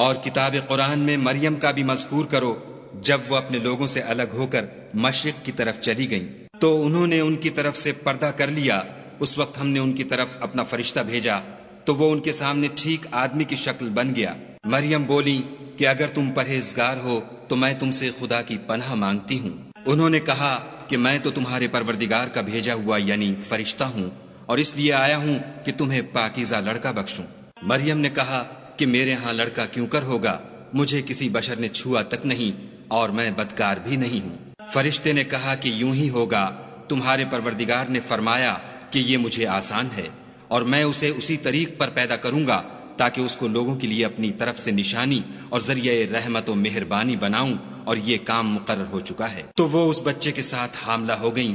اور کتاب قرآن میں مریم کا بھی مذکور کرو، جب وہ اپنے لوگوں سے الگ ہو کر مشرق کی طرف چلی گئیں تو انہوں نے ان کی طرف سے پردہ کر لیا۔ اس وقت ہم نے ان کی طرف اپنا فرشتہ بھیجا تو وہ ان کے سامنے ٹھیک آدمی کی شکل بن گیا۔ مریم بولی کہ اگر تم پرہیزگار ہو تو میں تم سے خدا کی پناہ مانگتی ہوں۔ انہوں نے کہا کہ میں تو تمہارے پروردگار کا بھیجا ہوا یعنی فرشتہ ہوں، اور اس لیے آیا ہوں کہ تمہیں پاکیزہ لڑکا بخشوں۔ مریم نے کہا کہ میرے ہاں لڑکا کیوں کر ہوگا، مجھے کسی بشر نے چھوا تک نہیں اور میں بدکار بھی نہیں ہوں۔ فرشتے نے کہا کہ یوں ہی ہوگا، تمہارے پروردگار نے فرمایا کہ یہ مجھے آسان ہے، اور میں اسے اسی طریق پر پیدا کروں گا تاکہ اس کو لوگوں کے لیے اپنی طرف سے نشانی اور ذریعہ رحمت و مہربانی بناؤں، اور یہ کام مقرر ہو چکا ہے۔ تو وہ اس بچے کے ساتھ حاملہ ہو گئیں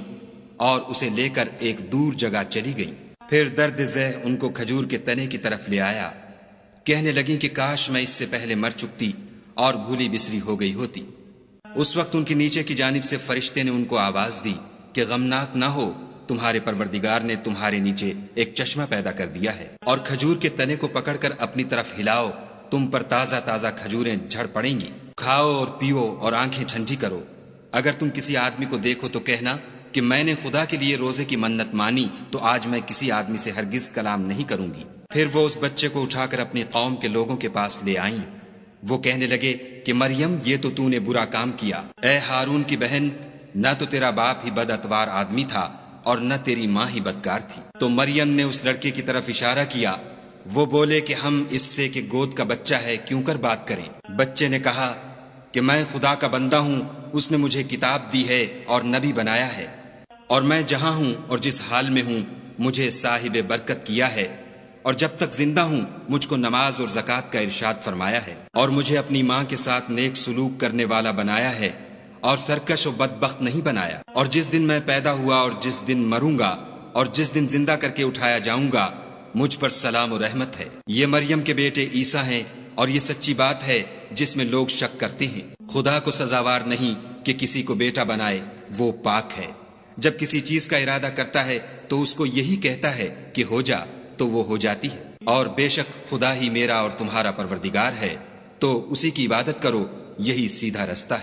اور اسے لے کر ایک دور جگہ چلی گئیں۔ پھر درد ذہ ان کو کھجور کے تنے کی طرف لے آیا، کہنے لگیں کہ کاش میں اس سے پہلے مر چکتی اور بھولی بسری ہو گئی ہوتی۔ اس وقت ان کے نیچے کی جانب سے فرشتے نے ان کو آواز دی کہ غمناک نہ ہو، تمہارے پروردگار نے تمہارے نیچے ایک چشمہ پیدا کر دیا ہے، اور کھجور کے تنے کو پکڑ کر اپنی طرف ہلاؤ، تم پر تازہ تازہ کھجوریں جھڑ پڑیں گی، کھاؤ اور پیو اور آنکھیں ٹھنڈی کرو۔ اگر تم کسی آدمی کو دیکھو تو کہنا کہ میں نے خدا کے لیے روزے کی منت مانی، تو آج میں کسی آدمی سے ہرگز کلام نہیں کروں گی۔ پھر وہ اس بچے کو اٹھا کر اپنی قوم کے لوگوں کے پاس لے آئیں۔ وہ کہنے لگے کہ مریم، یہ تو نے برا کام کیا۔ اے ہارون کی بہن، نہ تو تیرا باپ ہی بد اتوار آدمی تھا اور نہ تیری ماں ہی بدکار تھی۔ تو مریم نے اس لڑکے کی طرف اشارہ کیا۔ وہ بولے کہ ہم اس سے کہ گود کا بچہ ہے کیوں کر بات کریں۔ بچے نے کہا کہ میں خدا کا بندہ ہوں، اس نے مجھے کتاب دی ہے اور نبی بنایا ہے، اور میں جہاں ہوں اور جس حال میں ہوں مجھے صاحب برکت کیا ہے، اور جب تک زندہ ہوں مجھ کو نماز اور زکوٰۃ کا ارشاد فرمایا ہے، اور مجھے اپنی ماں کے ساتھ نیک سلوک کرنے والا بنایا ہے اور سرکش و بدبخت نہیں بنایا۔ اور جس دن میں پیدا ہوا اور جس دن مروں گا اور جس دن زندہ کر کے اٹھایا جاؤں گا، مجھ پر سلام و رحمت ہے۔ یہ مریم کے بیٹے عیسیٰ ہیں، اور یہ سچی بات ہے جس میں لوگ شک کرتے ہیں۔ خدا کو سزاوار نہیں کہ کسی کو بیٹا بنائے، وہ پاک ہے۔ جب کسی چیز کا ارادہ کرتا ہے تو اس کو یہی کہتا ہے کہ ہو جا، تو وہ ہو جاتی ہے۔ اور بے شک خدا ہی میرا اور تمہارا پروردگار ہے، تو اسی کی عبادت کرو، یہی سیدھا رستہ ہے۔